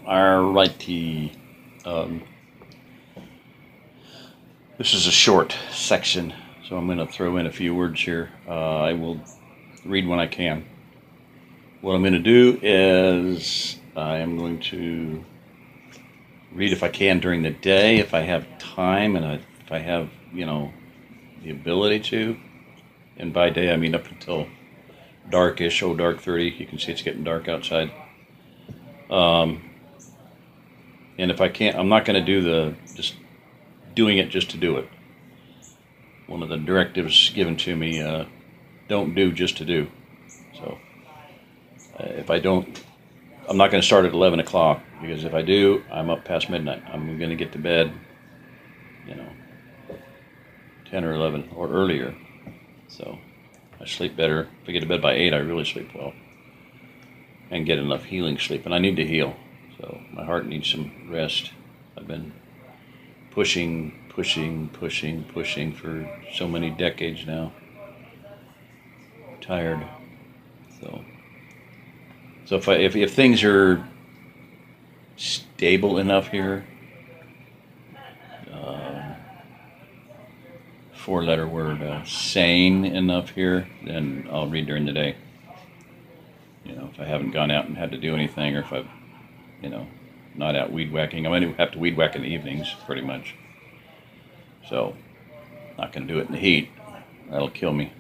Alrighty. This is a short section, so I'm going to throw in a few words here. I will read when I can. What I'm going to do is I am going to read if I can during the day, if I have time, and if I have, the ability to. And by day, I mean up until darkish, dark 30. You can see it's getting dark outside. And if I can't, I'm not going to do just doing it just to do it. One of the directives given to me, don't do just to do. So if I don't, I'm not going to start at 11 o'clock, because if I do, I'm up past midnight. I'm going to get to bed, 10 or 11 or earlier. So I sleep better. If I get to bed by 8, I really sleep well and get enough healing sleep. And I need to heal. So my heart needs some rest. I've been pushing for so many decades now. I'm tired. So if things are stable enough here, 4-letter word, sane enough here, then I'll read during the day. If I haven't gone out and had to do anything, or if I've, not out weed whacking. I'm going to have to weed whack in the evenings, pretty much. So, not going to do it in the heat. That'll kill me.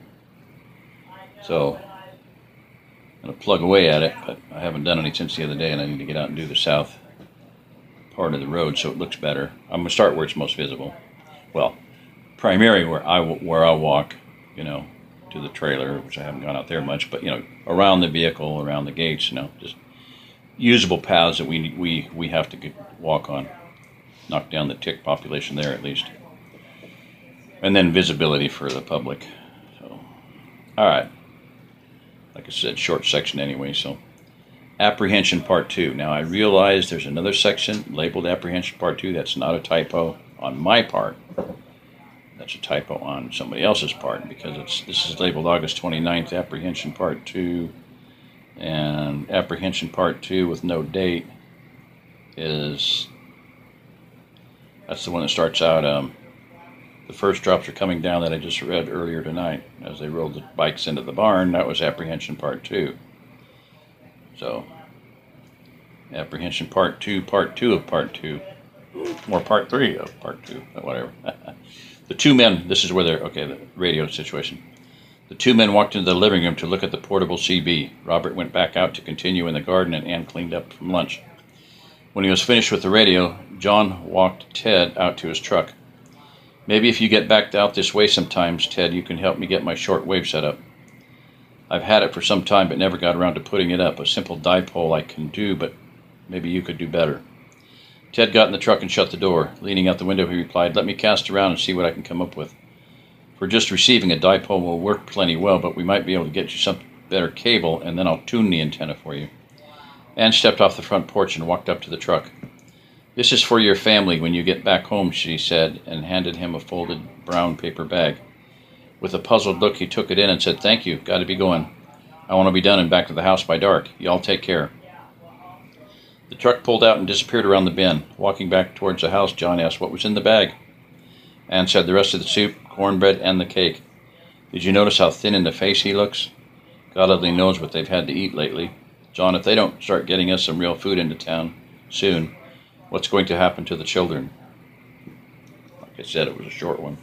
So, I'm going to plug away at it, but I haven't done any since the other day, and I need to get out and do the south part of the road so it looks better. I'm going to start where it's most visible. Well, primarily where I'll walk, to the trailer, which I haven't gone out there much, but around the vehicle, around the gates, just usable paths that we have to walk on. Knock down the tick population there at least. And then visibility for the public. So, all right. Like I said, short section anyway. So, Apprehension Part 2. Now I realize there's another section labeled Apprehension Part 2. That's not a typo on my part. That's a typo on somebody else's part, because this is labeled August 29th, Apprehension Part 2. And Apprehension Part 2 with no date that's the one that starts out, the first drops are coming down, that I just read earlier tonight as they rolled the bikes into the barn. That was Apprehension Part 2. So, Apprehension Part 2 of Part 2, or Part 3 of Part 2, whatever. The two men, this is where the radio situation. The two men walked into the living room to look at the portable CB. Robert went back out to continue in the garden, and Ann cleaned up from lunch. When he was finished with the radio, John walked Ted out to his truck. "Maybe if you get back out this way sometimes, Ted, you can help me get my short wave set up. I've had it for some time but never got around to putting it up. A simple dipole I can do, but maybe you could do better." Ted got in the truck and shut the door. Leaning out the window, he replied, "Let me cast around and see what I can come up with. For just receiving, a dipole will work plenty well, but we might be able to get you some better cable, and then I'll tune the antenna for you." Ann stepped off the front porch and walked up to the truck. "This is for your family when you get back home," she said, and handed him a folded brown paper bag. With a puzzled look, he took it in and said, "Thank you. Got to be going. I want to be done and back to the house by dark. Y'all take care." The truck pulled out and disappeared around the bend. Walking back towards the house, John asked what was in the bag. Ann said, "The rest of the soup, cornbread, and the cake. Did you notice how thin in the face he looks? God only knows what they've had to eat lately. John, if they don't start getting us some real food into town soon, what's going to happen to the children?" Like I said, it was a short one.